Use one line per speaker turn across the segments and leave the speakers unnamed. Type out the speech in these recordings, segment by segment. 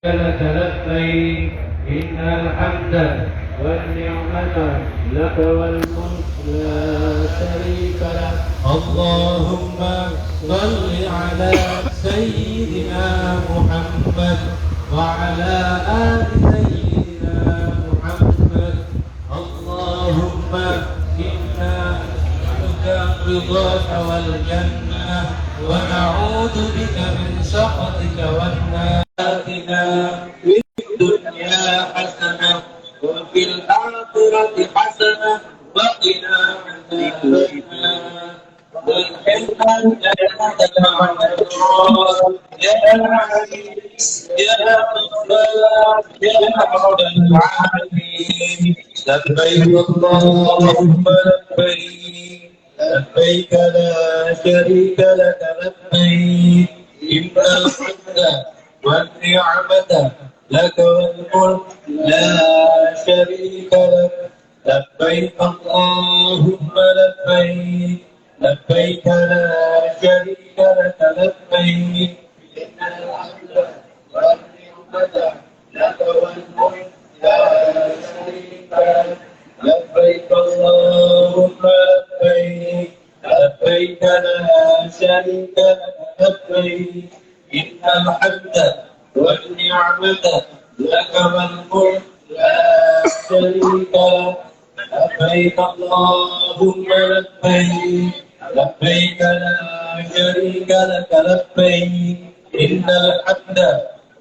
لك لبيك إن الحمد والنعمة لك والملك لا شريك لك. اللهم صل على سيدنا محمد وعلى آل سيدنا محمد. اللهم إنا نسألك رضاك والجنة ونعوذ بك من سخطك والنار. آتنا في الدنيا حسنة وفي الآخرة حسنة وقنا عذاب النار. يا عزيز يا غفار يا رب العالمين. لبيك اللهم لبيك لبيك لا شريك لك لبيك إن الحمد والنعمة لك والملك لا شريك لك. لبيك اللهم لبيك لبيك لا شريك لك لبيك إن الحمد والنعمة لك والملك لا شريك لك. لبيك اللهم لبيك لبيك لا شريك لك لبيك إن الحمد والنعمة لك والملك لا شريك لك. لبيك اللهم لبيك لبيك لا شريك لك لبيك إن الحمد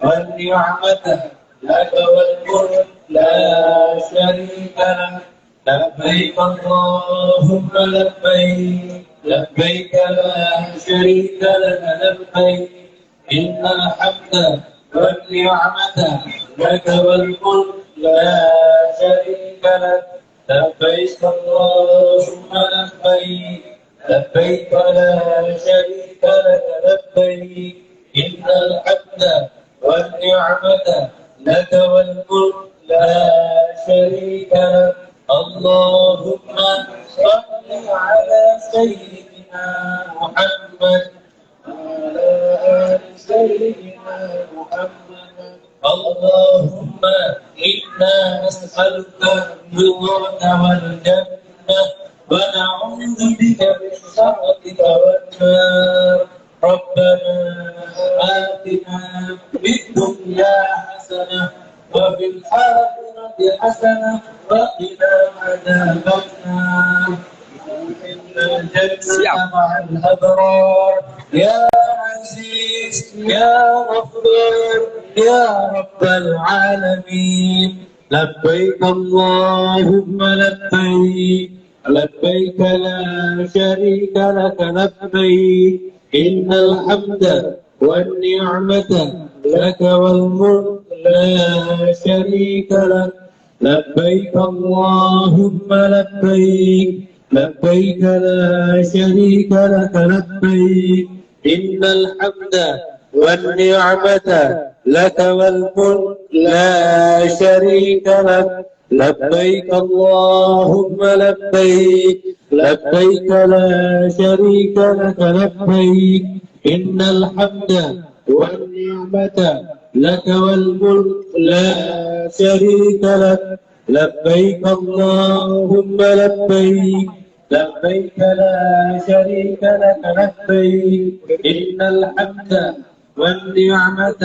والنعمة لك والملك لا شريك لك. لبيك اللهم لبيك لبيك لا شريك لك لبيك إن الحمد والنعمة لك والملك لا شريك لك. لبيك اللهم لبيك لبيك لا شريك لك لبيك إن الحمد والنعمة لك والملك لا شريك لك. اللهم صل على سيدنا محمد وعلى آل سيدنا محمد. اللهم إنا نسألك رضاك والجنة ونعوذ بك من سخطك والنار. ربنا آتنا في الدنيا حسنة وفي الآخرة حسنة وقنا عذاب النار. الجنة مع الأبرار. يا عزيز يا غفار يا رب العالمين. لبيك اللهم لبيك لبيك لا شريك لك لبيك إن الحمد والنعمة لك والملك لا شريك لك. لبيك اللهم لبيك لبيك لا شريك لك لبيك إن الحمد والنعمة لك والملك لا شريك لك. لبيك اللهم لبيك لبيك لا شريك لك لبيك إن الحمد والنعمة لك والملك لا شريك لك. لبيك اللهم لبيك لبيك لا شريك لك لبيك إن الحمد والنعمة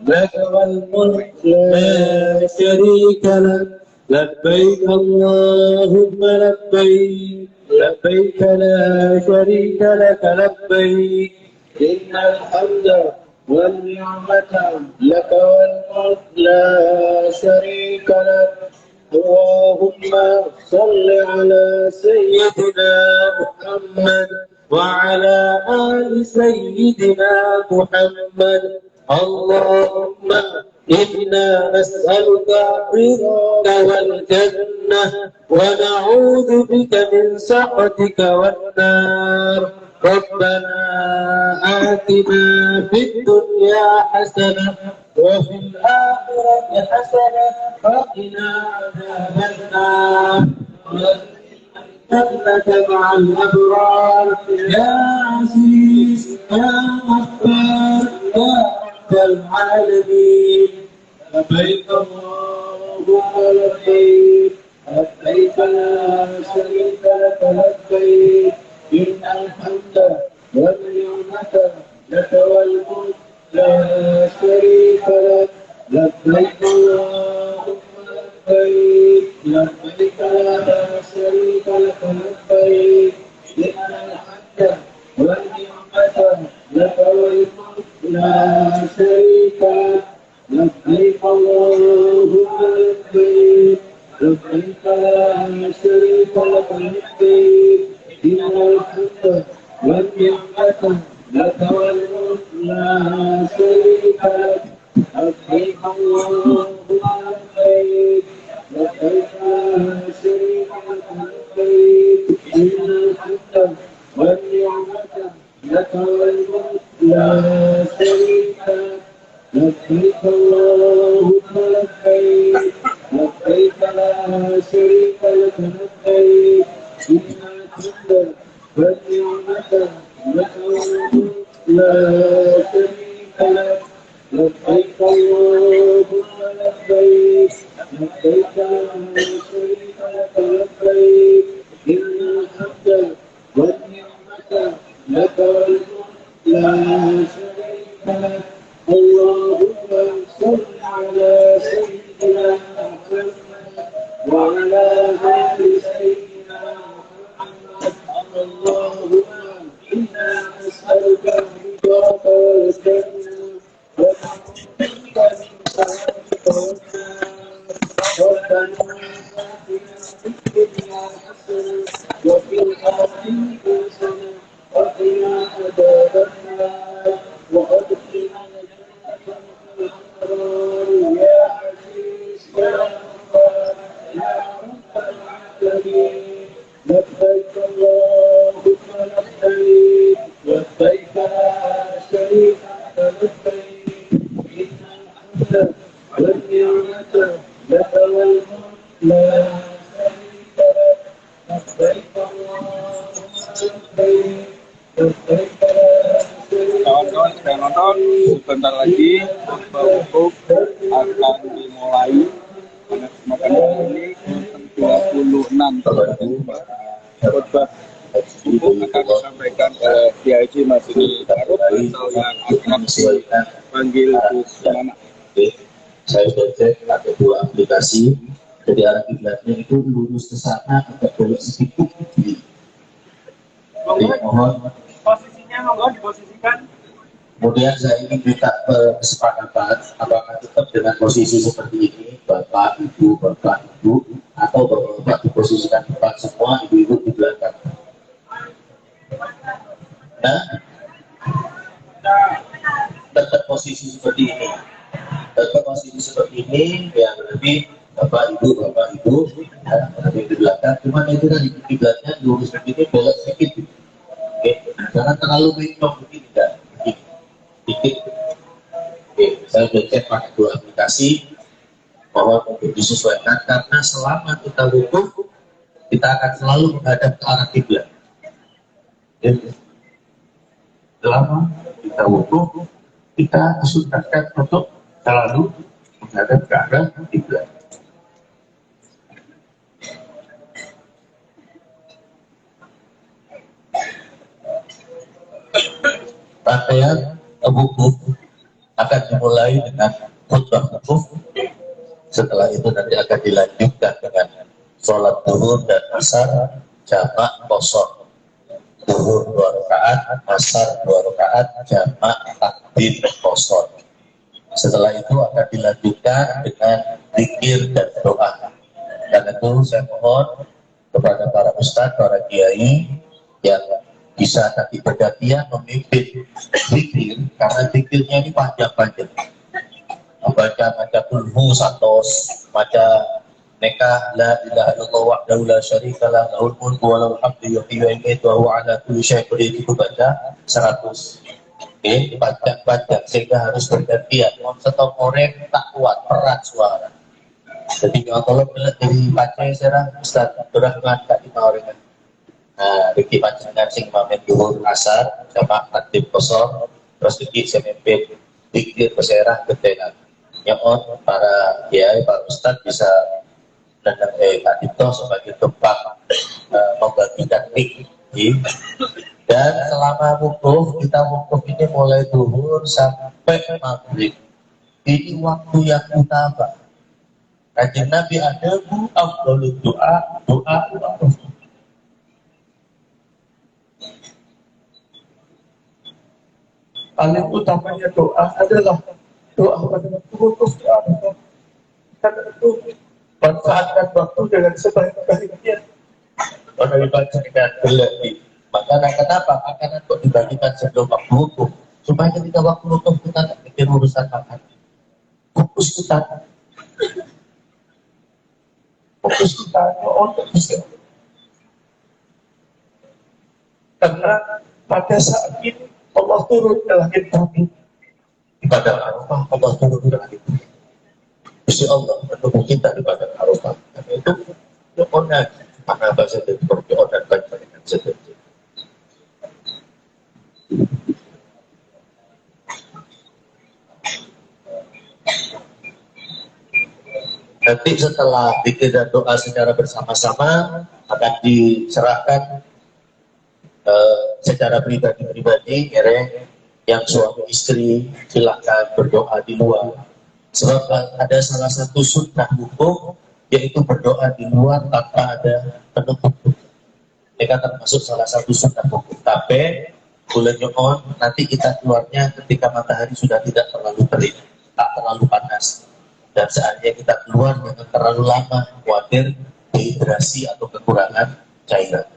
لك والملك لا شريك لك. لبيك اللهم لبيك لبيك لا شريك لك لبيك إن الحمد والنعمة لك والملك لا شريك لك. اللهم صل على سيدنا محمد وعلى آل سيدنا محمد. اللهم إنا نسألك رضاك والجنة ونعوذ بك من سخطك والنار. ربنا آتنا في الدنيا حسنة وفي الآخرة حسنة وقنا عذاب النار. جنة مع الأبرار. يا عزيز يا غفار يا رب العالمين. لبيك اللهم لبيك لبيك لا شريك لك لبيك إن الحمد والنعمة لك والملك لا شريك لك لبيك اللهم لبيك لبيك لا شريك لك لبيك إن الحمد والنعمة لك والملك لا شريك لك لبيك اللهم لبيك لبيك لا شريك لك لبيك إن الحمد والنعمة لك والملك لا شريك لك لبيك اللهم لبيك لبيك لا شريك لك لبيك إن الحمد والنعمة لك والملك لا شريك لك لبيك اللهم لبيك لبيك لا شريك لك لبيك إن الحمد والنعمة لك والملك لا شريك لك لبيك اللهم لبيك لبيك لا شريك لك لبيك إن الحمد والنعمة لك والملك لا شريك لك اللهم صل على سيدنا محمد وعلى آل سيدنا محمد اللهم إنا نسألك رضاك والجنة ونعوذ بك من سخطك والنار ربنا آتنا في الدنيا حسنة وفي الآخرة حسنة وقنا عذاب النار وأدخلنا يا عزيز يا غفار يا رب العالمين لبيك اللهم لبيك لبيك لا شريك لك لبيك إن الحمد والنعمة لك والملك لا شريك لك لبيك اللهم لبيك لبيك لا
Kawan-kawan sedang nonton, sebentar lagi khutbah wukuf akan dimulai. Makan ini 36 khutbah wukuf akan disampaikan oleh Kiai Haji Masini Darut atau yang akan dipanggil Gus Nana.
Saya sudah cek ada dua aplikasi, jadi arah kiblatnya itu lurus ke sana agak belok sedikit ke kiri. Jadi mohon
Posisinya monggo diposisikan.
kemudian saya ingin minta kesepakatan apakah tetap dengan posisi seperti ini, bapak ibu atau bapak diposisikan depan semua, ibu-ibu di belakang. Nah, tetap posisi seperti ini, ya berarti bapak ibu ya, berarti di belakang. Cuma itu tadi kiblatnya lurus begini, belok sedikit. Oke, jangan terlalu mentok begini, enggak. Dikit. Oke, saya sudah cek pakai dua aplikasi. Mohon untuk disesuaikan karena selama kita wukuf kita akan selalu menghadap ke arah kiblat. Selama kita wukuf kita disunahkan untuk selalu menghadap ke arah kiblat. Rangkaian wukuf akan dimulai dengan khutbah wukuf. Setelah itu nanti akan dilanjutkan dengan sholat zuhur dan asar jamak qashar. Zuhur 2 rakaat, asar 2 rakaat, jamak takbir qashar. Setelah itu akan dilanjutkan dengan zikir dan doa. Dan itu saya mohon kepada para ustadz, para kiai yang bisa nanti bergantian memimpin zikir, karena zikirnya ini panjang-panjang. Membaca kulhu satos, baca nekah la ilaha illallah wahdahu la syarikalah lahul mulku wa lahul hamdu yuhyi wa yumiitu wa huwa ala kulli syai'in qadir, itu baca 100. Oke, panjang-panjang sehingga harus bergantian. Stop korek tak kuat, berat suara. Jadi kalau tolong dari baca serah Ustaz Abdurrahman Kak Imauringan. Nah, Riki panjangan sing mamet duhur asar sama aktif kosong terus Riki semempet dikir peserah ketenan. nyon para kiai, para ustadz bisa datang Kak Dito sebagai tempat membagikan mik. Dan selama wukuf, kita wukuf ini mulai zuhur sampai maghrib. Ini waktu yang utama. Kanjeng Nabi ada afdhalud doa wukuf. Paling utamanya doa adalah doa pada waktu wukuf. Karena itu manfaatkan waktu dengan sebaik-baiknya. Kalau dibaca dengan berlebih, maka kenapa makanan kok dibagikan sebelum waktu wukuf? Supaya ketika waktu wukuf kita tidak mikir urusan makan. Fokus kita untuk bisa. Karena pada saat ini Allah turun ke langit bumi. Ibadah Arafah Allah turun ke langit bumi. Gusti Allah menunggu kita di pada Arafah. Karena itu doa mana bahasa dan berdoa dan banyak seperti. Nanti setelah zikir dan doa secara bersama-sama akan diserahkan secara pribadi-pribadi, yang suami istri silakan berdoa di luar. Sebab ada salah satu sunnah hukum yaitu berdoa di luar tanpa ada penutup. Ini termasuk salah satu sunnah hukum. Tapi bulan nyon nanti kita keluarnya ketika matahari sudah tidak terlalu terik, tak terlalu panas. Dan saatnya kita keluar jangan terlalu lama, khawatir dehidrasi atau kekurangan cairan.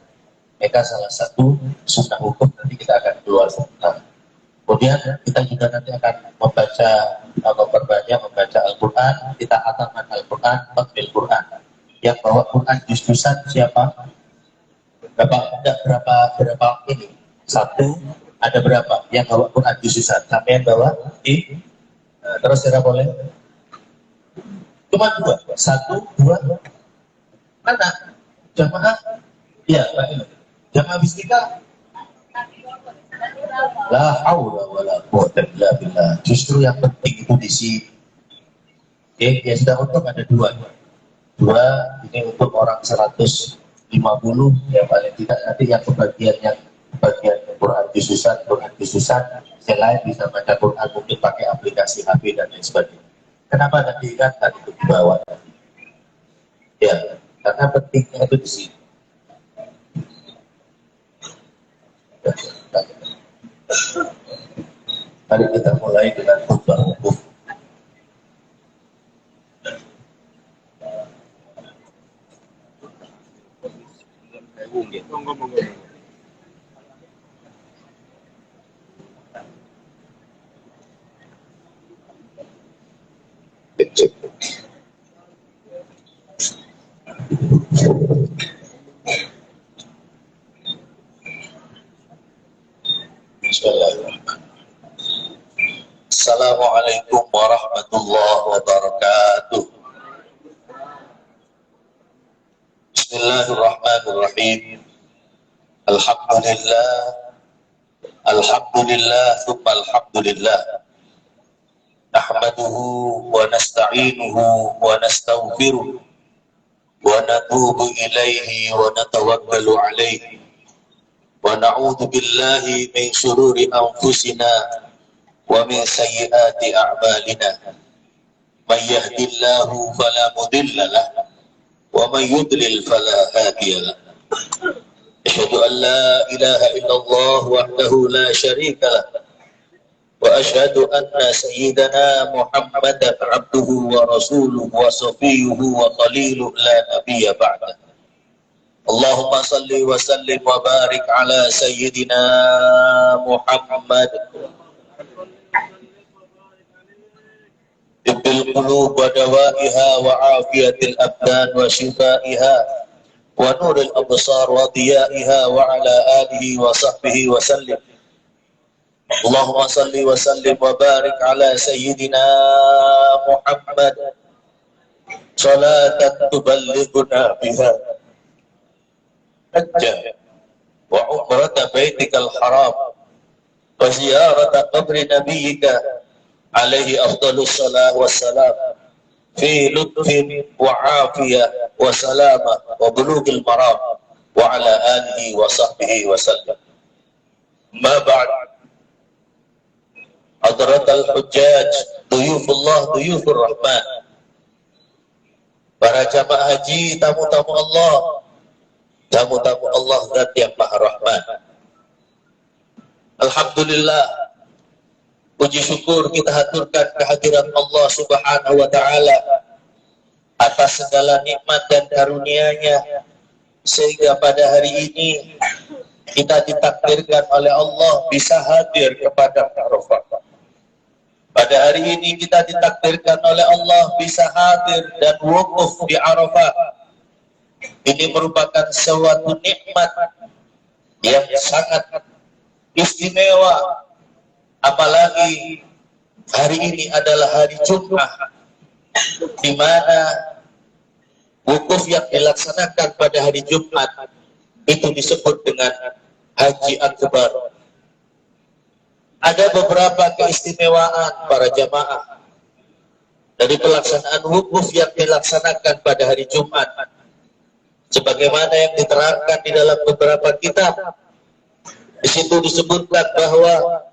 Mereka salah satu sunnah hukum nanti kita akan keluar sebentar. Kemudian kita juga nanti akan memperbanyak membaca Al-Quran, kita khatamkan Al-Quran, takmil Quran. Yang bawa Quran juz-juzan siapa? Berapa ini? Satu, ada berapa? Yang bawa Quran juz-juzan, sampai yang bawa di terus tidak boleh. Cuma dua, satu, dua, mana? Jamaah? Ya, Pak Ibu. Jamaah bismillah. La haula wala quwwata illa billah. Justru yang penting itu di sini. Oke, ya sudah untuk ada dua. Dua ini untuk orang 150 ya paling tidak nanti yang kebagian Quran khususan yang lain bisa baca Quran mungkin pakai aplikasi HP dan lain sebagainya. Kenapa nanti kan itu di bawah? Ya, karena pentingnya itu di sini. Mari kita mulai dengan khutbah wukuf. Assalamualaikum warahmatullahi wabarakatuh. Bismillahirrahmanirrahim. Alhamdulillah, thumma alhamdulillah. Nahmaduhu wa nasta'inuhu wa nastaghfiruh wa natubu ilaihi wa natawakkalu alaihi wa na'udzu billahi min syururi anfusina wa min sayyiati a'malina. May yahdihillahu fala mudilla lahu wa may yudlil fala hadiya lahu. Asyhadu an la ilaha illallah wahdahu la syarika lahu wa asyhadu anna sayyidana Muhammadan abduhu wa rasuluhu wa safiyuhu wa khaliluhu la nabiyya ba'da. Allahumma salli wa sallim wa barik ala sayyidina Muhammad tibbil qulub wa dawaiha wa afiyatil abdan wa shifaiha wa nuril absar wa diyaiha wa ala alihi wa sahbihi wa sallim. Allahumma salli wa sallim wa barik ala sayyidina Muhammad salatan tuballighuna biha hajjah wa umrata baitikal haram wa ziyarata qabri nabiyyika alaihi afdhalus salam wassalam fi lutfin wa afiyah wa salamah wa bulughil maram wa ala alihi wa sahbihi wa sallam. Ma ba'd. Hadratal hujjaj, duyufullah, duyufur rahman, para jamaah haji, tamu-tamu Allah, tamu-tamu Allah Zat yang Maha Rahman. Alhamdulillah, puji syukur kita haturkan kehadiran Allah Subhanahu wa Ta'ala atas segala nikmat dan karunia-Nya, sehingga pada hari ini kita ditakdirkan oleh Allah bisa hadir kepada Arafah. Pada hari ini kita ditakdirkan oleh Allah bisa hadir dan wukuf di Arafah. Ini merupakan suatu nikmat yang sangat istimewa. Apalagi hari ini adalah hari Jumat, di mana wukuf yang dilaksanakan pada hari Jumat itu disebut dengan Haji Akbar. Ada beberapa keistimewaan para jamaah dari pelaksanaan wukuf yang dilaksanakan pada hari Jumat, sebagaimana yang diterangkan di dalam beberapa kitab. Di situ disebutkan bahwa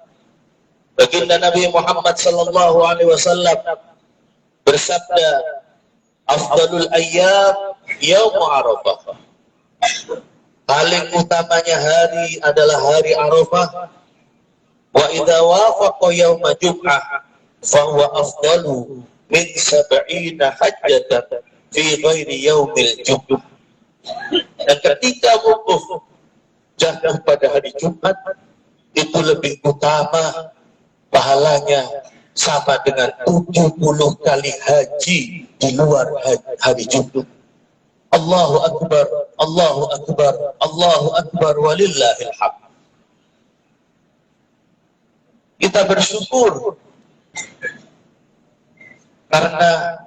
baginda Nabi Muhammad sallallahu alaihi wasallam bersabda, "Afdalul ayyam yaum Arafah." Paling utamanya hari adalah hari Arafah. Wa idza wafaqa yauma jum'ah fa huwa afdalu min 70 hajjatan fi ghairi yaumil jum'ah. Dan ketika wukuf jatuh pada hari Jumat, itu lebih utama pahalanya sama dengan 70 kali haji di luar hari Jumat. Allahu Akbar, Allahu Akbar, Allahu Akbar, walillahil hamd. Kita bersyukur karena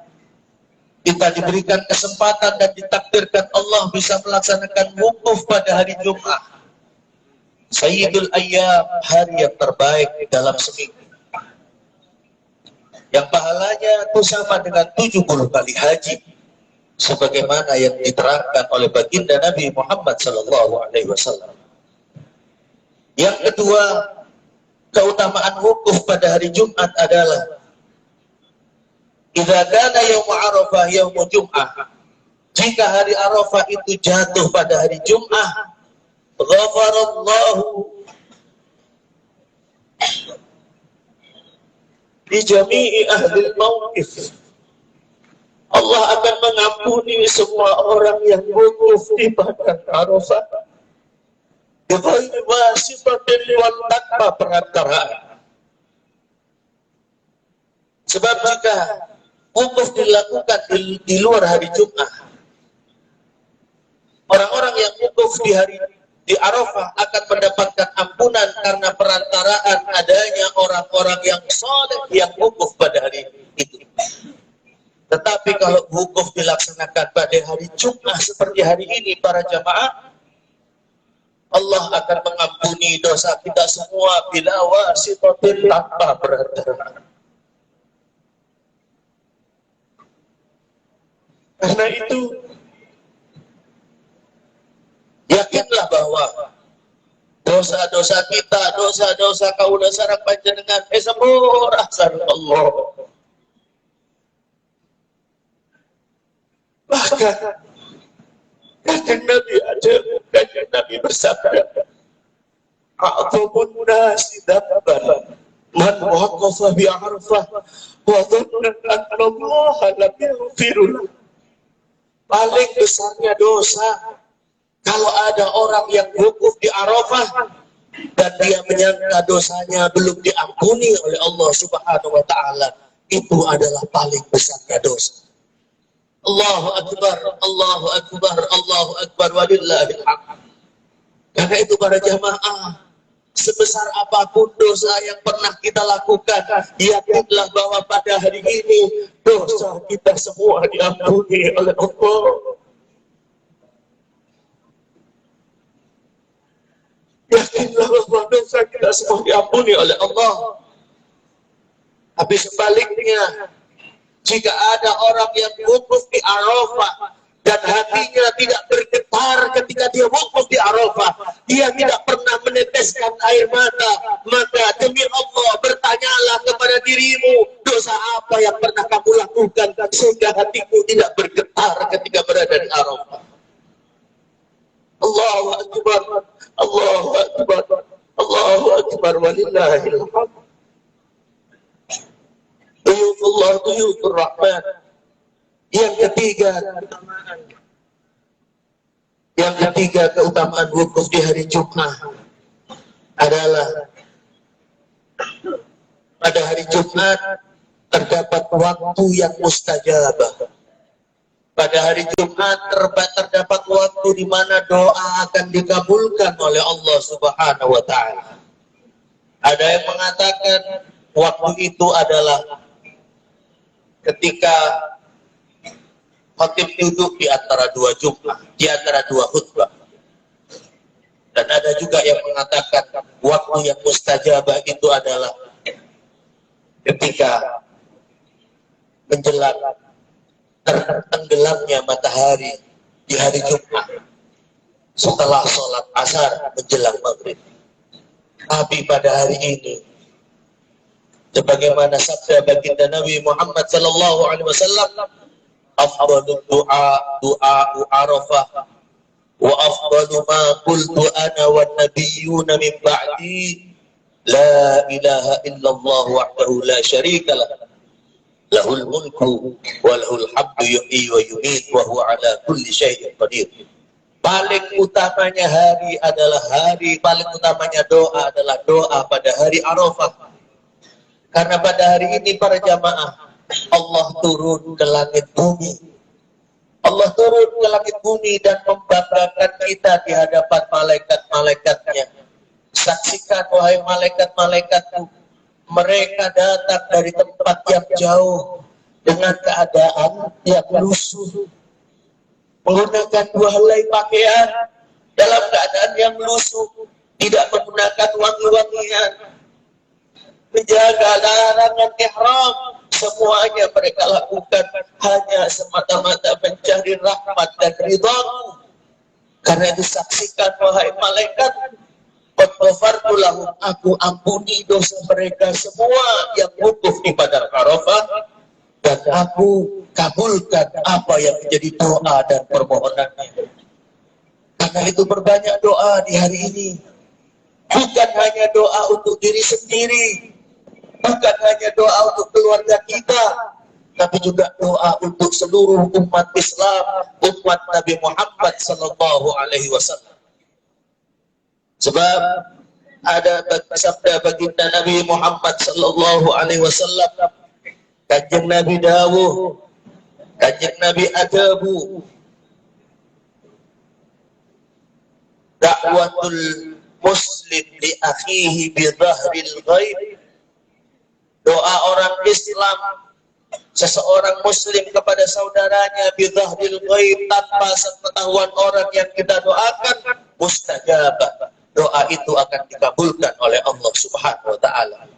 kita diberikan kesempatan dan ditakdirkan Allah bisa melaksanakan wukuf pada hari Jumat, Sayyidul Ayyam, hari yang terbaik dalam seminggu, yang pahalanya itu sama dengan 70 kali haji, sebagaimana yang diterangkan oleh baginda Nabi Muhammad SAW. Yang kedua, keutamaan wukuf pada hari Jumat adalah idza kana yaum Arafah yaum Jum'ah, jika hari Arafah itu jatuh pada hari Jumat, ghafarallahu li jami'i ahli mauqif, Allah akan mengampuni semua orang yang wukuf di padang Arafah tanpa perantaraan. Sebab jika wukuf dilakukan di luar hari Jumat, orang-orang yang wukuf di Arafah akan mendapatkan ampunan karena perantaraan adanya orang-orang yang saleh yang wukuf pada hari itu. Tetapi kalau wukuf dilaksanakan pada hari Jumat seperti hari ini, para jamaah, Allah akan mengampuni dosa kita semua bila wasitatin, tanpa perantaraan. Karena itu, yakinlah bahwa dosa-dosa kita, dosa-dosa kaula sareng panjenengan sepura sareng Allah. Bahkan Kanjeng Nabi Kanjeng Nabi bersabda, "A'dhamun nasi dzamban man waqafa bi Arafah wa dhanna anna Allah lam yaghfir lahu." Paling besarnya dosa kalau ada orang yang wukuf di Arafah dan dia menyangka dosanya belum diampuni oleh Allah Subhanahu wa Ta'ala, itu adalah paling besarnya dosa. Allahu Akbar, Allahu Akbar, Allahu Akbar, walillahil hamd. Karena itu para jamaah, sebesar apapun dosa yang pernah kita lakukan, yakinlah bahwa pada hari ini dosa kita semua diampuni oleh Allah. Yakinlah bahwa dosa kita semua diampuni oleh Allah. Tapi sebaliknya, jika ada orang yang wukuf di Arafah dan hatinya tidak bergetar ketika dia wukuf di Arafah, dia tidak pernah meneteskan air mata, maka demi Allah bertanyalah kepada dirimu, dosa apa yang pernah kamu lakukan sehingga hatimu tidak bergetar ketika berada di Arafah. Allahu Akbar, Allahu Akbar, Allahu Akbar, walillahil hamd. Tuyufullah, tuyufur rahman. Yang ketiga keutamaan wukuf di hari Jumat adalah pada hari Jumat terdapat waktu yang mustajabah. Pada hari Jumat terdapat waktu di mana doa akan dikabulkan oleh Allah Subhanahu wa taala. Ada yang mengatakan waktu itu adalah ketika khatib duduk di antara dua Jumat, di antara dua khutbah. Dan ada juga yang mengatakan waktu yang mustajabah itu adalah ketika menjelang tertenggelamnya matahari di hari Jumat setelah sholat asar menjelang maghrib. Tapi pada hari ini, sebagaimana sabda baginda Nabi Muhammad sallallahu alaihi wasallam, afdalud du'a Arafah wa afdalu ma qultu ana wan nabiyyuna min ba'di la ilaha illallah wahdahu la syarika lah lahul mulku wa lahul hamdu yuhyi wa yumiit wa huwa ala kulli syai'in qadir. Paling utamanya paling utamanya doa adalah doa pada hari Arafah. Karena pada hari ini para jamaah, Allah turun ke langit bumi. Allah turun ke langit bumi dan membanggakan kita di hadapan malaikat-malaikatnya. Saksikan wahai malaikat-malaikatku, mereka datang dari tempat yang jauh dengan keadaan yang lusuh, menggunakan 2 helai pakaian dalam keadaan yang lusuh, tidak menggunakan wangi-wangian, menjaga larangan ihram. Semuanya mereka lakukan hanya semata-mata mencari rahmat dan ridha-Mu. Karena itu saksikan wahai malaikat, qad ghafartu lahum, aku ampuni dosa mereka semua yang wukuf di padang Arafah, dan aku kabulkan apa yang menjadi doa dan permohonannya. Karena itu berbanyak doa di hari ini. Bukan hanya doa untuk diri sendiri, bukan hanya doa untuk keluarga kita, tapi juga doa untuk seluruh umat Islam, umat Nabi Muhammad sallallahu alaihi wasallam. Sebab ada sabda baginda Nabi Muhammad sallallahu alaihi wasallam, Kanjeng Nabi dawuh, Kanjeng Nabi adabu, da'watul muslim li akhihi bi dhahril ghaib. Doa orang Islam, seseorang muslim kepada saudaranya bi dhahril ghaib, tanpa sepengetahuan orang yang kita doakan, mustajabah. Doa itu akan dikabulkan oleh Allah Subhanahu wa taala.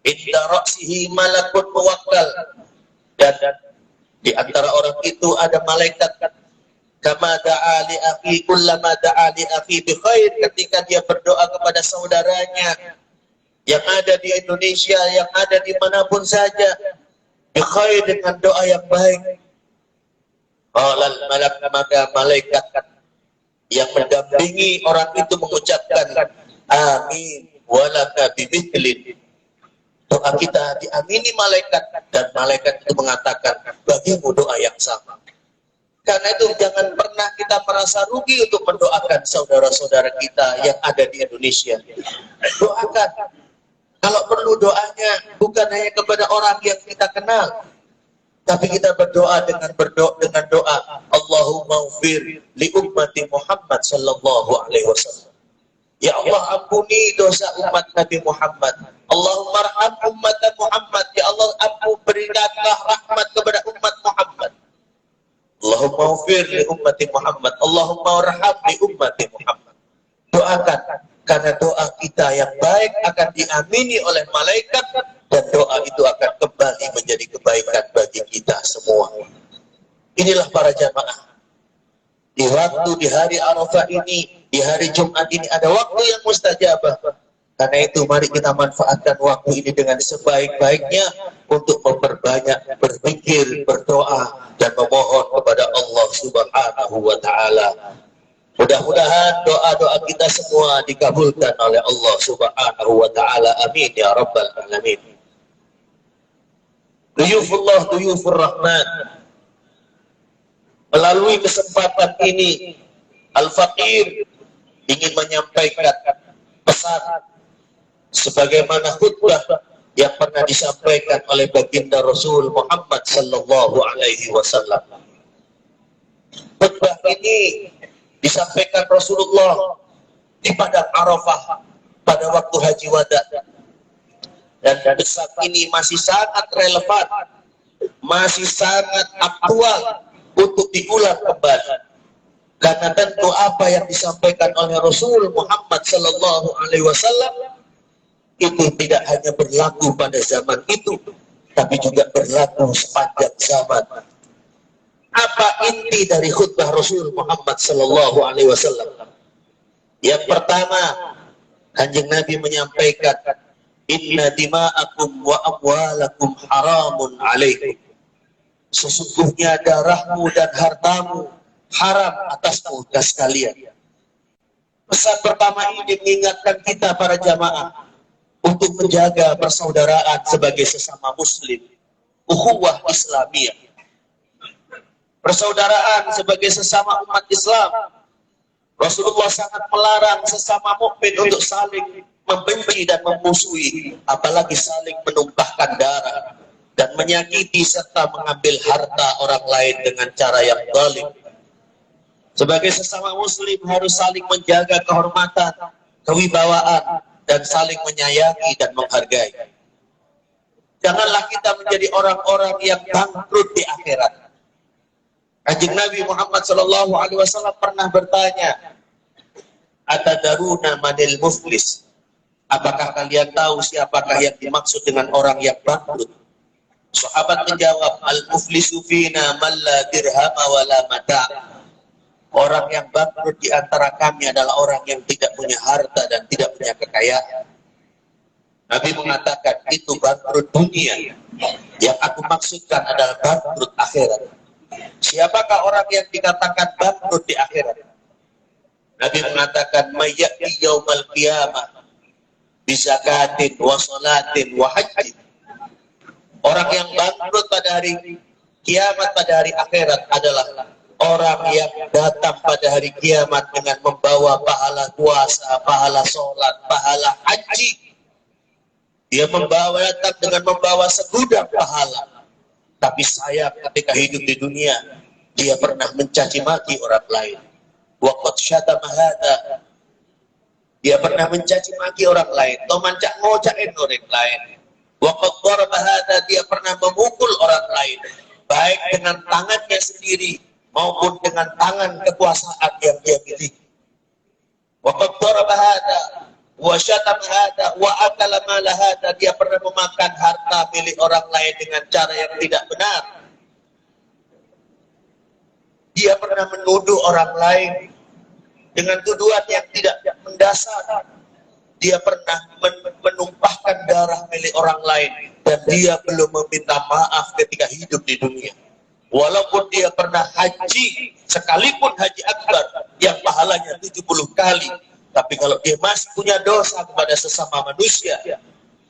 Inda ra'sihi malakun muwakkal, dan di antara orang itu ada malaikat. Kama da'a li akhi kullama da'a li akhi bi khair, ketika dia berdoa kepada saudaranya yang ada di Indonesia, yang ada dimanapun saja, bi khair, dengan doa yang baik. Qalal malak, maka malaikat yang mendampingi orang itu mengucapkan amin walaka bimithli. Doa kita diamini malaikat, dan malaikat itu mengatakan bagimu doa yang sama. Karena itu jangan pernah kita merasa rugi untuk mendoakan saudara-saudara kita yang ada di Indonesia. Doakan. Kalau perlu doanya bukan hanya kepada orang yang kita kenal, tapi kita berdoa dengan doa Allahumma ufir li ummati Muhammad sallallahu alaihi wasallam. Ya Allah, ampuni dosa umat Nabi Muhammad. Allahumma arham ummat Muhammad. Ya Allah, berikanlah rahmat kepada umat Muhammad. Allahumma ufir li ummati Muhammad. Allahumma arham li ummati Muhammad. Doakan, karena doa kita yang baik akan diamini oleh malaikat, dan doa itu akan kembali menjadi kebaikan bagi kita semua. Inilah para jamaah. Di waktu di hari Arafah ini, di hari Jumat ini ada waktu yang mustajabah. Karena itu mari kita manfaatkan waktu ini dengan sebaik-baiknya untuk memperbanyak berpikir, berdoa, dan memohon kepada Allah Subhanahu wa Ta'ala. Mudah-mudahan doa-doa kita semua dikabulkan oleh Allah Subhanahu wa Ta'ala. Amin ya Rabbal Alamin. Duyufullah, duyufur Rahman. Melalui kesempatan ini, Al-Faqir ingin menyampaikan pesan sebagaimana khutbah yang pernah disampaikan oleh baginda Rasul Muhammad sallallahu alaihi wasallam. Khutbah ini disampaikan Rasulullah di padang Arafah pada waktu Haji Wada. Dan pesan ini masih sangat relevan, masih sangat aktual untuk diulang kembali. Karena tentu apa yang disampaikan oleh Rasul Muhammad sallallahu alaihi wasallam itu tidak hanya berlaku pada zaman itu, tapi juga berlaku sepanjang zaman. Apa inti dari khutbah Rasul Muhammad sallallahu alaihi wasallam? Yang pertama, Kanjeng Nabi menyampaikan, inna dima'akum wa amwalakum haramun alaikum. Sesungguhnya darahmu dan hartamu haram atasmu dan sekalian. Pesan pertama ini mengingatkan kita para jamaah untuk menjaga persaudaraan sebagai sesama muslim. Ukhuwah Islamiyah. Persaudaraan sebagai sesama umat Islam. Rasulullah sangat melarang sesama mukmin untuk saling membenci dan memusuhi, apalagi saling menumpahkan darah dan menyakiti serta mengambil harta orang lain dengan cara yang zalim. Sebagai sesama muslim harus saling menjaga kehormatan, kewibawaan, dan saling menyayangi dan menghargai. Janganlah kita menjadi orang-orang yang bangkrut di akhirat. Kanjeng Nabi Muhammad SAW pernah bertanya, Atadaruna manil muflis? Apakah kalian tahu siapakah yang dimaksud dengan orang yang bangkrut? Sahabat menjawab, al-muflisu fina man la dirhama wa la mata'. Orang yang bangkrut di antara kami adalah orang yang tidak punya harta dan tidak punya kekayaan. Nabi mengatakan itu bangkrut dunia. Yang aku maksudkan adalah bangkrut akhirat. Siapakah orang yang dikatakan bangkrut di akhirat? Nabi mengatakan mayyati yaumal qiyamah bizakatin wa salatin wa hajjin. Orang yang bangkrut pada hari kiamat, pada hari akhirat adalah orang yang datang pada hari kiamat dengan membawa pahala puasa, pahala sholat, pahala haji. Dia datang dengan membawa segudang pahala. Tapi sayang ketika hidup di dunia, dia pernah mencaci maki orang lain. Waqad syatama hadza. Dia pernah mencaci maki orang lain, atau ngocain orang lain. Waqad daraba hadza, dia pernah memukul orang lain, baik dengan tangannya sendiri maupun dengan tangan kekuasaan yang dia miliki. Waqad daraba hadza wa syatama hadza wa akala mala hadza, dia pernah memakan harta milik orang lain dengan cara yang tidak benar. Dia pernah menuduh orang lain dengan tuduhan yang tidak mendasar. Dia pernah menumpahkan darah milik orang lain dan dia belum meminta maaf ketika hidup di dunia. Walaupun dia pernah haji, sekalipun haji akbar yang pahalanya 70 kali, tapi kalau dia masih punya dosa kepada sesama manusia,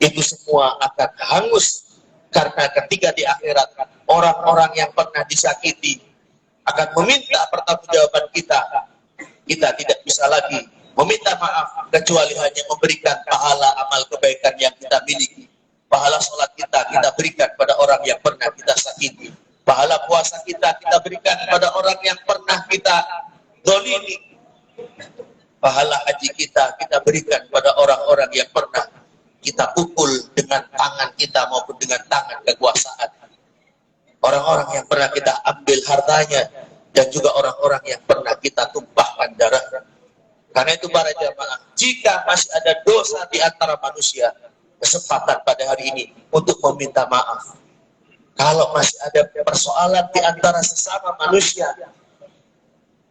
itu semua akan hangus. Karena ketika di akhirat, orang-orang yang pernah disakiti akan meminta pertanggungjawaban kita. Kita tidak bisa lagi meminta maaf kecuali hanya memberikan pahala amal kebaikan yang kita miliki. Pahala sholat kita berikan pada orang yang pernah kita sakiti. Pahala puasa kita berikan pada orang yang pernah kita zalimi. Pahala haji kita berikan pada orang-orang yang pernah kita pukul dengan tangan kita maupun dengan tangan kekuasaan. Orang-orang yang pernah kita ambil hartanya dan juga orang-orang yang pernah kita tumpahkan darah. Karena itu para jamaah, jika masih ada dosa di antara manusia, kesempatan pada hari ini untuk meminta maaf. Kalau masih ada persoalan di antara sesama manusia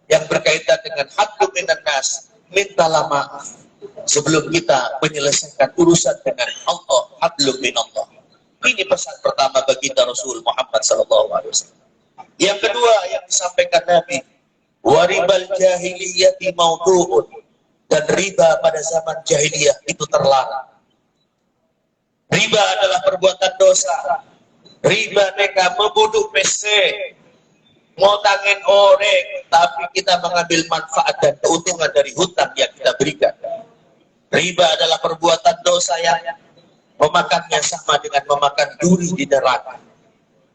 yang berkaitan dengan haqqun minan nas, mintalah maaf sebelum kita menyelesaikan urusan dengan Allah, haqqun minallah. Ini pesan pertama baginda Rasul Muhammad SAW. Yang kedua yang disampaikan Nabi, waribal jahiliyati maudu'un, dan riba pada zaman jahiliyah itu terlarang. Riba adalah perbuatan dosa. Riba mereka membunuh PC, mau tangan orang, tapi kita mengambil manfaat dan keuntungan dari hutang yang kita berikan. Riba adalah perbuatan dosa yang memakannya sama dengan memakan duri di neraka.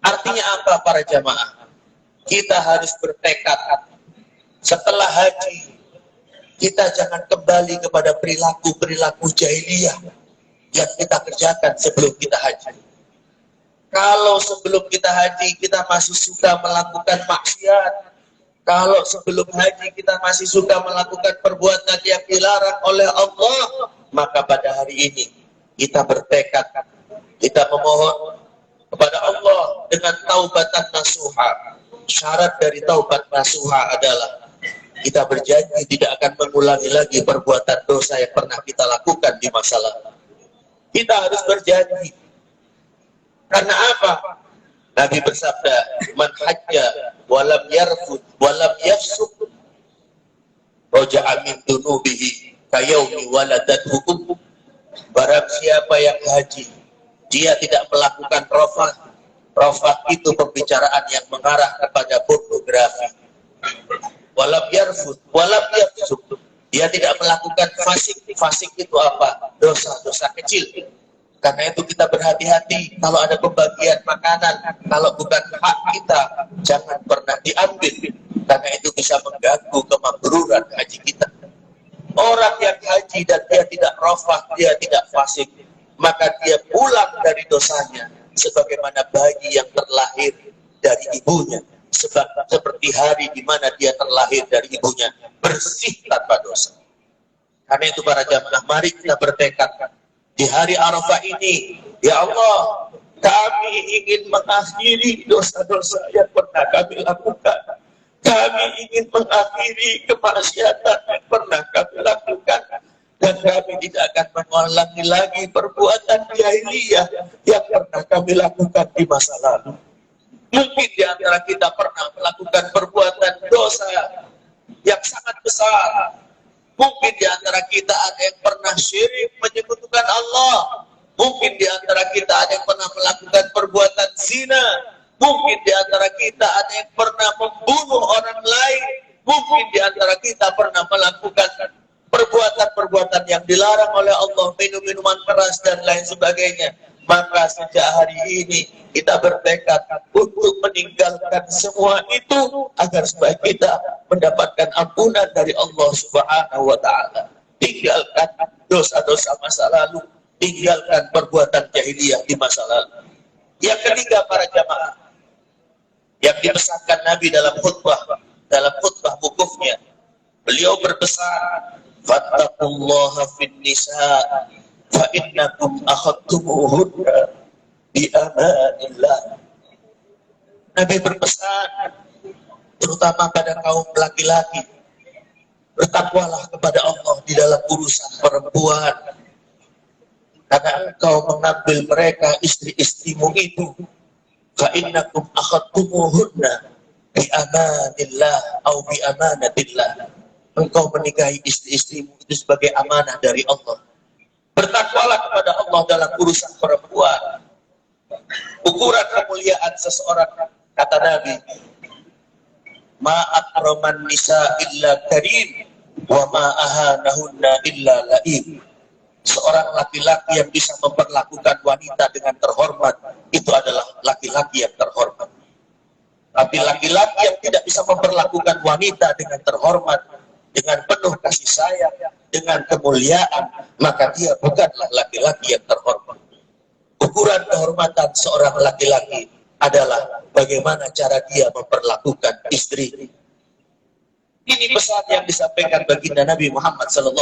Artinya apa para jamaah? Kita harus bertekad setelah haji, kita jangan kembali kepada perilaku-perilaku jahiliyah yang kita kerjakan sebelum kita haji. Kalau sebelum kita haji kita masih suka melakukan maksiat, kalau sebelum haji kita masih suka melakukan perbuatan yang dilarang oleh Allah, maka pada hari ini kita bertekad, kita memohon kepada Allah dengan taubatan nasuha. Syarat dari taubat nasuha adalah kita berjanji tidak akan mengulangi lagi perbuatan dosa yang pernah kita lakukan di masa lalu. Kita harus berjanji. Karena apa? Nabi bersabda, man hajja walam yarfud walam yafsuk raja'a min dunubihi kayaumi waladathu ummuh. Barang siapa yang haji, dia tidak melakukan rafah. Rafah itu pembicaraan yang mengarah kepada pornografi. Walam yarfud walam yafsuk, dia tidak melakukan fasik. Fasik itu apa? Dosa-dosa kecil. Karena itu kita berhati-hati kalau ada pembagian makanan, kalau bukan hak kita, jangan pernah diambil. Karena itu bisa mengganggu kemakruran haji kita. Orang yang haji dan dia tidak rafah, dia tidak fasik, maka dia pulang dari dosanya sebagaimana bayi yang terlahir dari ibunya. Seperti hari di mana dia terlahir dari ibunya, bersih tanpa dosa. Karena itu para jamaah, mari kita bertekad di hari Arafah ini, ya Allah, kami ingin mengakhiri dosa-dosa yang pernah kami lakukan. Kami ingin mengakhiri kemaksiatan yang pernah kami lakukan. Dan kami tidak akan mengulangi lagi perbuatan jahiliyah yang pernah kami lakukan di masa lalu. Mungkin di antara kita pernah melakukan perbuatan dosa yang sangat besar. Mungkin di antara kita ada yang pernah syirik menyekutukan Allah. Mungkin di antara kita ada yang pernah melakukan perbuatan zina. Mungkin di antara kita ada yang pernah membunuh orang lain. Mungkin di antara kita pernah melakukan perbuatan-perbuatan yang dilarang oleh Allah, minum-minuman keras dan lain sebagainya. Maka sejak hari ini kita bertekad untuk meninggalkan semua itu agar supaya kita mendapatkan ampunan dari Allah Subhanahu wa Ta'ala. Tinggalkan dosa-dosa masa lalu, tinggalkan perbuatan jahiliyah di masa lalu. Yang ketiga para jamaah, yang dipesankan Nabi dalam khutbah wukufnya, beliau berpesan, fattaqullaha fin nisa fa innakum akhadtumuhunna bi amanillah. Nabi berpesan terutama pada kaum laki-laki, bertakwalah kepada Allah di dalam urusan perempuan, karena engkau mengambil mereka istri-istrimu itu, fa innakum akhadtumuhunna bi amanillah atau bi amanatillah. Engkau menikahi istri-istrimu itu sebagai amanah dari Allah. Bertakwalah kepada Allah dalam urusan perempuan. Ukuran kemuliaan seseorang, kata Nabi, ma akraman nisa illa karim wa ma ahanahunna illa la'im. Seorang laki-laki yang bisa memperlakukan wanita dengan terhormat, itu adalah laki-laki yang terhormat. Tapi laki-laki yang tidak bisa memperlakukan wanita dengan terhormat, dengan penuh kasih sayang, dengan kemuliaan, maka dia bukanlah laki-laki yang terhormat. Ukuran kehormatan seorang laki-laki adalah bagaimana cara dia memperlakukan istri. Ini pesan yang disampaikan baginda Nabi Muhammad SAW.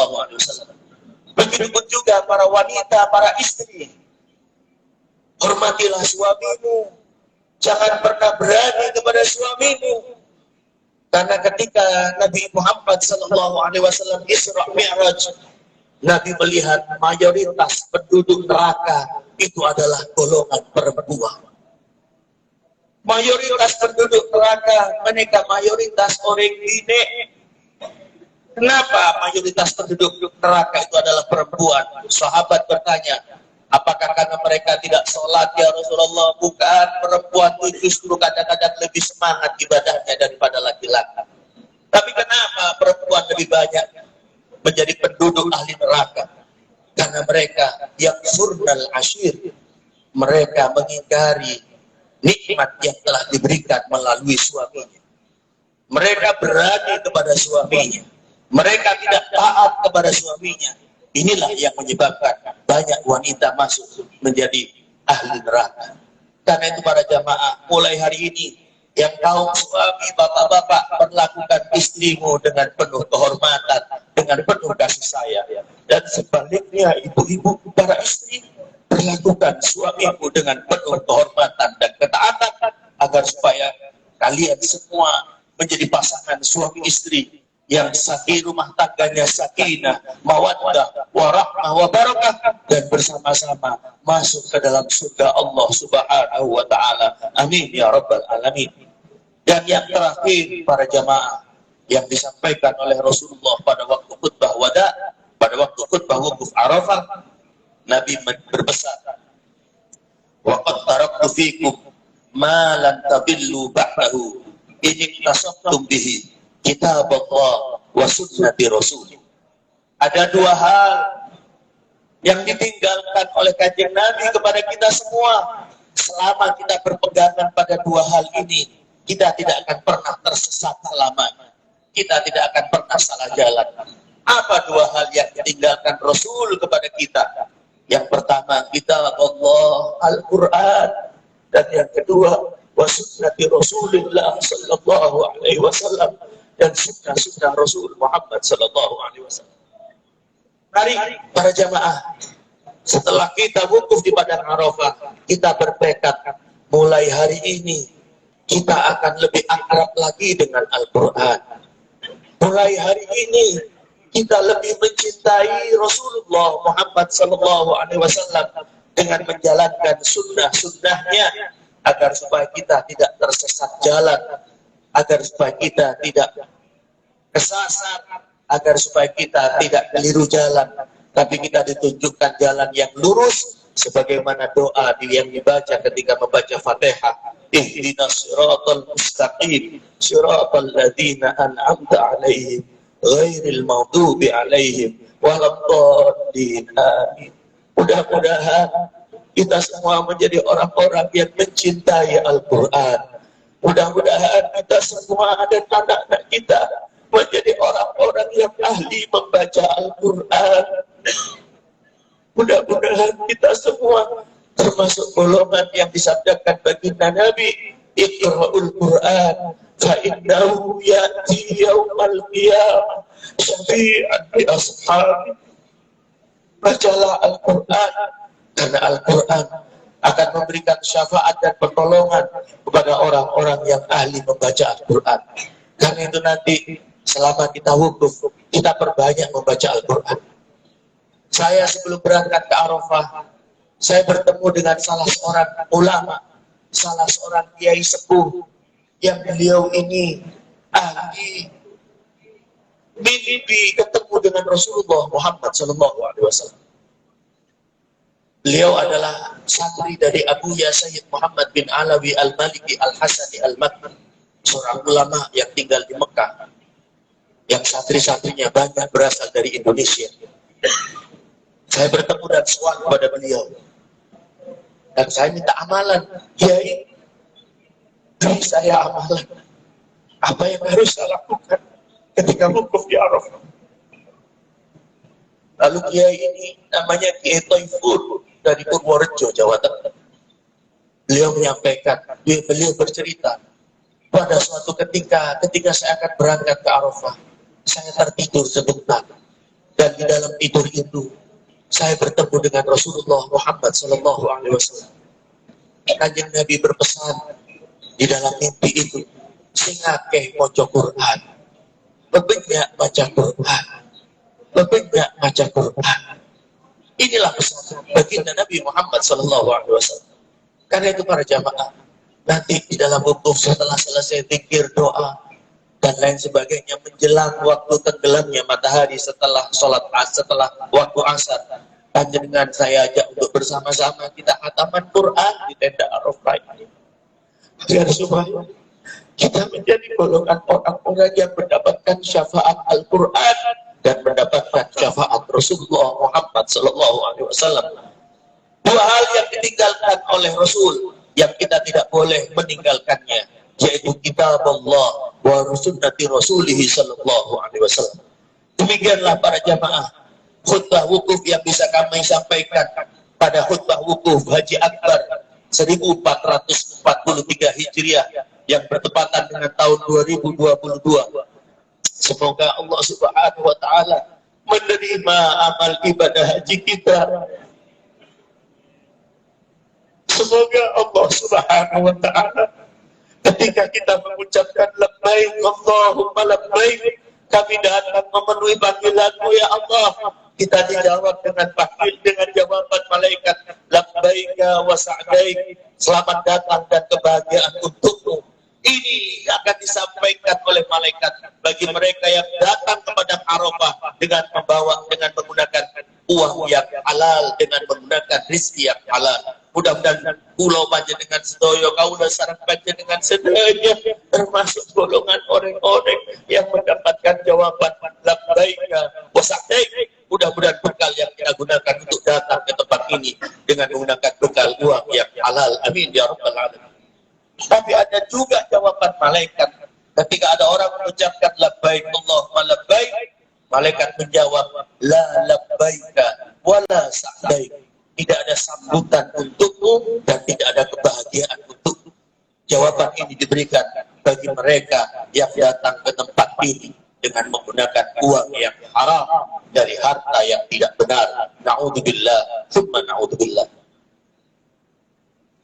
Begitupun juga para wanita, para istri. Hormatilah suamimu. Jangan pernah berani kepada suamimu. Karena ketika Nabi Muhammad SAW Isra Mi'raj, Nabi melihat mayoritas penduduk neraka itu adalah golongan perempuan. Mayoritas penduduk neraka, mereka mayoritas orang dine. Kenapa mayoritas penduduk neraka itu adalah perempuan? Sahabat bertanya, apakah karena mereka tidak sholat ya Rasulullah? Bukan, perempuan itu justru kadang-kadang lebih semangat ibadahnya daripada laki-laki. Tapi kenapa perempuan lebih banyak menjadi penduduk ahli neraka? Karena mereka yang surnal ashir, mereka mengingkari nikmat yang telah diberikan melalui suaminya. Mereka berani kepada suaminya. Mereka tidak taat kepada suaminya. Inilah yang menyebabkan banyak wanita masuk menjadi ahli neraka. Karena itu para jamaah, mulai hari ini yang kaum suami, bapak-bapak, perlakukan istrimu dengan penuh kehormatan, dengan penuh kasih sayang. Dan sebaliknya ibu-ibu, para istri, perlakukan suamimu dengan penuh kehormatan dan ketaatan, agar supaya kalian semua menjadi pasangan suami istri yang rumah tangganya sakinah, mawaddah, warahmah, wabarakah, dan bersama-sama masuk ke dalam surga Allah Subhanahu wa Ta'ala. Amin ya Rabbal Alamin. Dan yang terakhir, para jamaah, yang disampaikan oleh Rasulullah pada waktu khutbah wada, pada waktu khutbah wukuf Arafah, Nabi berpesan, wa qad taraktu fikum ma lan tabillu ba'dahu in iktasabtum bihi kitab Allah wa sunnati Rasul. Ada dua hal yang ditinggalkan oleh kanjeng Nabi kepada kita semua. Selama kita berpegangan pada dua hal ini, kita tidak akan pernah tersesat selamanya. Kita tidak akan pernah salah jalan. Apa dua hal yang ditinggalkan Rasul kepada kita? Yang pertama, kitab Allah, Al-Quran. Dan yang kedua, wa sunnati Rasulullah sallallahu alaihi wasallam, dan sunnah Rasul Muhammad sallallahu alaihi wasallam. Mari para jamaah, setelah kita wukuf di padang Arafah, kita bertekad mulai hari ini kita akan lebih akrab lagi dengan Al-Quran. Mulai hari ini kita lebih mencintai Rasulullah Muhammad sallallahu alaihi wasallam dengan menjalankan sunnah-sunnahnya, agar supaya kita tidak tersesat jalan, agar supaya kita tidak kesasar, agar supaya kita tidak keliru jalan, tapi kita ditunjukkan jalan yang lurus, sebagaimana doa yang dibaca ketika membaca Fatihah. Ihdinas siratal mustaqim, siratal ladzina an'amta 'alaihim, ghairil maghdubi 'alaihim waladdallin. Amin. Mudah-mudahan kita semua menjadi orang-orang yang mencintai Al-Quran. Mudah-mudahan kita semua dan anak-anak kita menjadi orang-orang yang ahli membaca Al-Quran. Mudah-mudahan kita semua termasuk golongan yang disabdakan baginda Nabi, Iqra'ul Quran fa innahu ya'ti yaumal qiyamah syafi'an li ashabi. Bacalah Al-Quran, karena Al-Quran akan memberikan syafaat dan pertolongan kepada orang-orang yang ahli membaca Al-Quran. Karena itu nanti selama kita wukuf, kita perbanyak membaca Al-Quran. Saya sebelum berangkat ke Arafah, saya bertemu dengan salah seorang ulama, salah seorang kiai sepuh, yang beliau ini ahli mimpi ketemu dengan Rasulullah Muhammad SAW. Beliau adalah santri dari Abu Ya Sayyid Muhammad bin Alawi Al-Maliki Al-Hasani Al-Makki, seorang ulama yang tinggal di Mekah, yang santri-santrinya banyak berasal dari Indonesia. Saya bertemu dan soal kepada beliau, dan saya minta amalan. Kiai, beri saya amalan, apa yang harus saya lakukan ketika wukuf di Arafah. Lalu kiai ini namanya Kiai Toifur dari Purworejo, Jawa Tengah. Beliau menyampaikan, beliau bercerita, pada suatu ketika saya akan berangkat ke Arafah, saya tertidur sebentar, dan di dalam tidur itu saya bertemu dengan Rasulullah Muhammad Sallallahu Alaihi Wasallam. Kanjeng Nabi berpesan di dalam mimpi itu, singake maca Quran, bebenyak baca Quran, bebenyak baca Quran. Inilah pesan baginda Nabi Muhammad Sallallahu Alaihi Wasallam. Karena itu para jamaah, nanti di dalam wukuf setelah selesai zikir, doa dan lain sebagainya, menjelang waktu tenggelamnya matahari setelah sholat setelah waktu asar, panjenengan saya ajak untuk bersama-sama kita khataman Quran di tenda Arafah ini, agar supaya kita menjadi golongan orang-orang yang mendapatkan syafaat Al-Quran dan mendapatkan syafaat Rasulullah Muhammad Sallallahu Alaihi Wasallam. Dua hal yang ditinggalkan oleh Rasul yang kita tidak boleh meninggalkannya, yaitu kitab Allah wa sunnati Rasulih Sallallahu Alaihi Wasallam. Demikianlah para jamaah, khutbah wukuf yang bisa kami sampaikan pada khutbah wukuf Haji Akbar 1443 Hijriah yang bertepatan dengan tahun 2022. Semoga Allah Subhanahu wa taala menerima amal ibadah haji kita. Semoga Allah Subhanahu wa taala ketika kita mengucapkan labbaik Allahumma labbaik, kami datang memenuhi panggilan-Mu ya Allah, kita dijawab dengan jawaban malaikat, labbaika wa sa'daik, selamat datang dan kebahagiaan untukmu. Ini akan disampaikan oleh malaikat bagi mereka yang datang kepada Arafah dengan menggunakan uang yang halal, dengan menggunakan rezeki yang halal. Mudah-mudahan pulau panjenengan sedoyo kaula sareng panjenengan sedaya termasuk golongan orang-orang yang mendapatkan jawaban labbaika wa sa'daik. Mudah-mudahan bekal yang kita gunakan untuk datang ke tempat ini dengan menggunakan bekal uang yang halal. Amin ya rabbal alamin. Tapi ada juga jawaban malaikat ketika ada orang mengucapkan labbaik Allahumma labbaik, malaikat menjawab la labbaika wala sa'daik. Tidak ada sambutan untukmu dan tidak ada kebahagiaan untukmu. Jawaban ini diberikan bagi mereka yang datang ke tempat ini dengan menggunakan uang yang haram dari harta yang tidak benar. Na'udzubillah, tsumma na'udzubillah.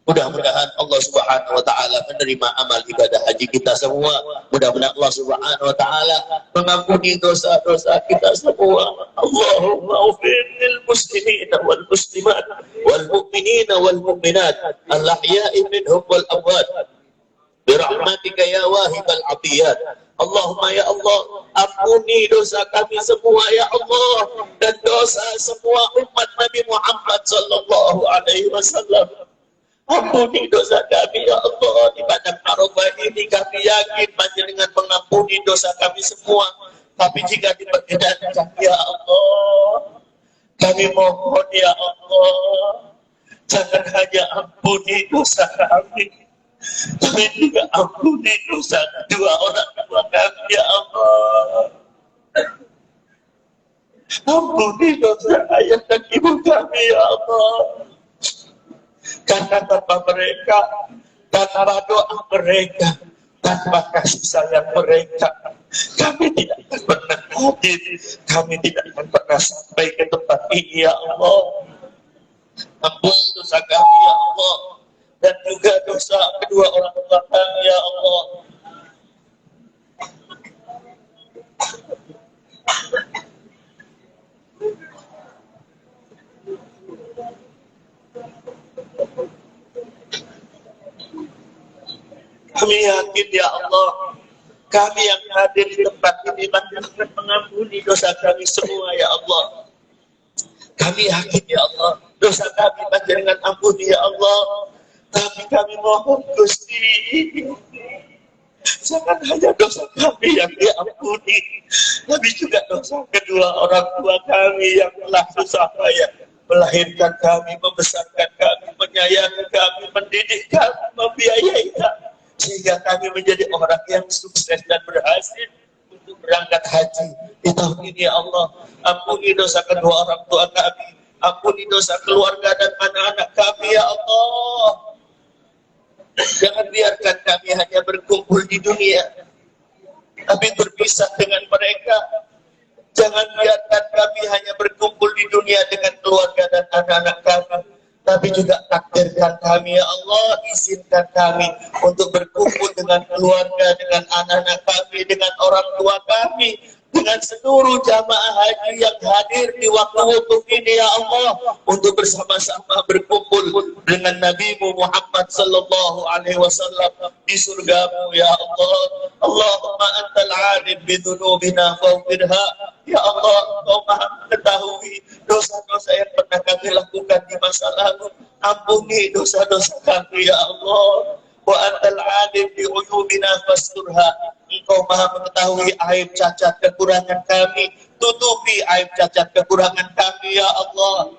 Mudah-mudahan Allah Subhanahu wa taala menerima amal ibadah haji kita semua. Mudah-mudahan Allah Subhanahu wa taala mengampuni dosa-dosa kita semua. Allahumma ighfir lil muslimina wal muslimat wal mu'minina wal mu'minat al-ahya'i minhum wal amwat bi rahmatika ya wahibal atiyat. Allahumma ya Allah, ampuni dosa kami semua ya Allah dan dosa semua umat Nabi Muhammad sallallahu alaihi wasallam. Ampuni dosa kami ya Allah. Di padang Arafah ini kami yakin panjenengan mengampuni dosa kami semua. Tapi jika diperkenakan ya Allah, kami mohon ya Allah, jangan hanya ampuni dosa kami, tapi juga ampuni dosa kedua orang tua kami ya Allah. Ampuni dosa ayah dan ibu kami ya Allah. Karena tanpa mereka, tanpa doa mereka, tanpa kasih sayang mereka, kami tidak akan pernah hadir, kami tidak akan pernah sampai ke tempat ini ya Allah. Ampuni dosa kami ya Allah, dan juga dosa kedua orang tua kami ya Allah. Kami yakin ya Allah, kami yang hadir di tempat ini panjenengan mengampuni dosa kami semua ya Allah. Kami yakin ya Allah, dosa kami panjenengan ampuni ya Allah. Tapi kami mohon Gusti, jangan hanya dosa kami yang diampuni, tapi juga dosa kedua orang tua kami yang telah susah payah melahirkan kami, membesarkan kami, menyayangi kami, mendidik kami, membiayai kami, sehingga kami menjadi orang yang sukses dan berhasil untuk berangkat haji di tahun ini ya Allah. Ampuni dosa kedua orang tua kami, ampuni dosa keluarga dan anak-anak kami ya Allah. Jangan biarkan kami hanya berkumpul di dunia, tapi berpisah dengan mereka. Jangan biarkan kami hanya berkumpul di dunia dengan keluarga dan anak-anak kami, tapi juga takdirkan kami, ya Allah, izinkan kami untuk berkumpul dengan keluarga, dengan anak-anak kami, dengan orang tua kami, dengan seluruh jamaah haji yang hadir di waktu wukuf ini, ya Allah, untuk bersama-sama berkumpul dengan Nabi-Mu Muhammad sallallahu alaihi wasallam di surgamu, ya Allah. Allahumma antal alim bidunubina faghfirha. Ya Allah, Engkau Maha mengetahui dosa-dosa yang pernah kami lakukan di masa lalu. Ampuni dosa-dosa kami, ya Allah. Wa antal alim bi uyubina fasturha. Engkau Maha mengetahui aib, cacat, kekurangan kami. Tutupi aib, cacat, kekurangan kami, ya Allah.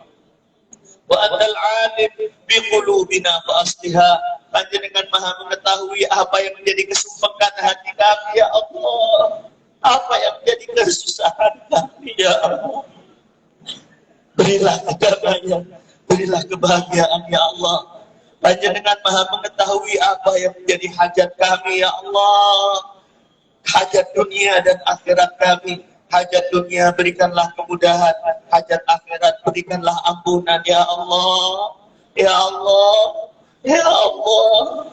Wa antal alim bi qulubina fa asliha. Panjenengan Maha mengetahui apa yang menjadi kesumpekan hati kami, ya Allah. Apa yang menjadi kesusahan kami, ya Allah. Berilah kedamaian, berilah kebahagiaan, ya Allah. Panjenengan Maha mengetahui apa yang menjadi hajat kami, ya Allah. Hajat dunia dan akhirat kami. Hajat dunia berikanlah kemudahan, hajat akhirat berikanlah ampunan, ya Allah. Ya Allah, ya Allah,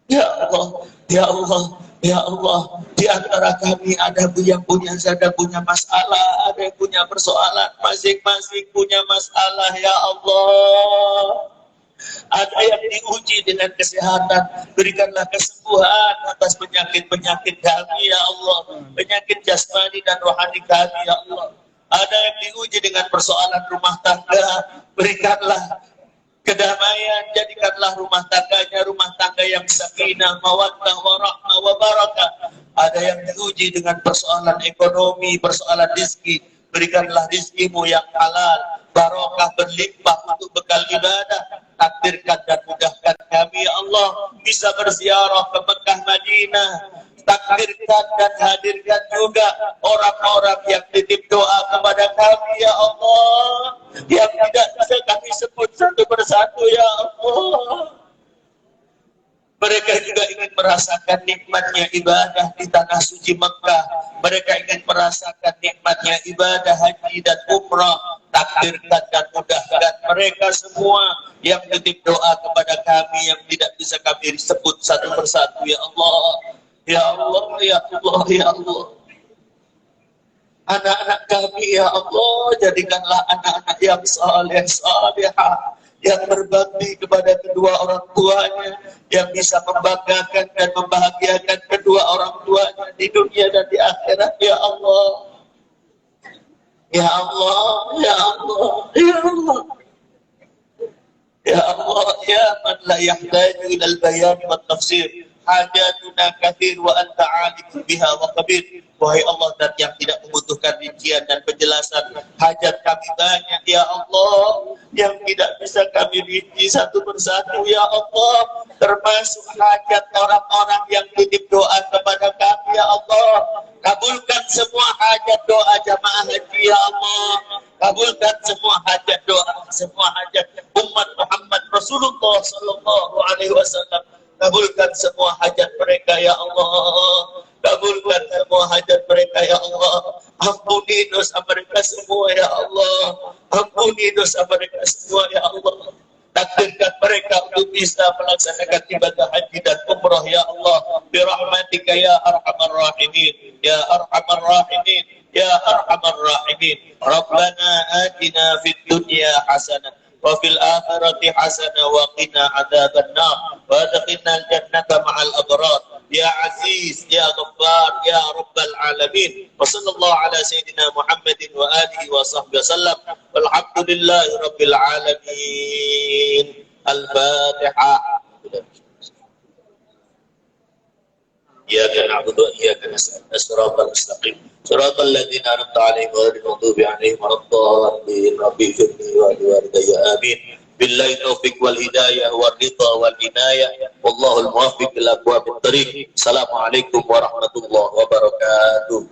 ya Allah, ya Allah, ya Allah. Di antara kami ada yang punya masalah, ada yang punya persoalan, masing-masing punya masalah, ya Allah. Ada yang diuji dengan kesehatan, berikanlah kesembuhan atas penyakit-penyakit kami, ya Allah. Penyakit jasmani dan rohani kami, ya Allah. Ada yang diuji dengan persoalan rumah tangga, berikanlah kedamaian, jadikanlah rumah tangganya rumah tangga yang sakinah, mawaddah, warahmah, wabarakah. Ada yang diuji dengan persoalan ekonomi, persoalan rezeki, berikanlah rezekimu yang halal, barokah berlimpah untuk bekal ibadah. Takdirkan dan mudahkan kami, ya Allah, bisa berziarah ke Mekah, Madinah. Takdirkan dan hadirkan juga orang-orang yang titip doa kepada kami, ya Allah, yang tidak bisa kami sebut satu persatu, ya Allah. Mereka juga ingin merasakan nikmatnya ibadah di tanah suci Mekah. Mereka ingin merasakan nikmatnya ibadah haji dan umrah. Takdirkan dan mudahkan mereka semua yang titip doa kepada kami yang tidak bisa kami sebut satu persatu, ya Allah. Ya Allah, ya Allah, ya Allah. Anak-anak kami, ya Allah, jadikanlah anak-anak yang saleh, salihah, yang berbakti kepada kedua orang tuanya, yang bisa membanggakan dan membahagiakan kedua orang tuanya di dunia dan di akhirat, ya Allah. Ya Allah, ya Allah, ya Allah. Ya Allah, ya man la yahtaju ilal bayan wa tafsir. Hajatuna kathir wa anta alim biha wa kabir. Wahai Allah, dan yang tidak membutuhkan rincian dan penjelasan, hajat kami banyak, ya Allah, yang tidak bisa kami rinci satu persatu, ya Allah, termasuk hajat orang-orang yang titip doa kepada kami, ya Allah. Kabulkan semua hajat doa jamaah haji, ya Allah. Kabulkan semua hajat doa, semua hajat umat Muhammad Rasulullah sallallahu alaihi wasallam. Kabulkan semua hajat mereka, ya Allah. Kabulkan semua hajat mereka, ya Allah. Ampuni dosa mereka semua, ya Allah. Ampuni dosa mereka semua, ya Allah. Takdirkan mereka untuk bisa melaksanakan ibadah haji dan umrah, ya Allah. Birahmatika ya arhamar rahimin, ya arhamar rahimin, ya arhamar rahimin. Rabbana atina fid dunya hasanah wa fil akhirati hasanah wa qina adzabannar wa adkhilna al-jannata ma'al abrar. Ya Aziz, Ya Ghaffar, Ya Rabbal Alamin. Wa sallallahu ala Sayyidina Muhammadin wa alihi wa sahbihi wasallam. Walhamdulillahi Rabbil Alamin. Al-Fatihah. Iyyaka na'budu wa iyyaka nasta'in. Shiratal mustaqim. Shiratal ladzina an'amta 'alaihim ghairil maghdubi 'alaihim waladdallin. Rabbi ighfirli wa li walidayya. Amin. Billahi taufiq wal hidayah wal ridha wal inayah. Wallahul muwaffiq ila aqwamit thariq. Assalamualaikum warahmatullahi wabarakatuh.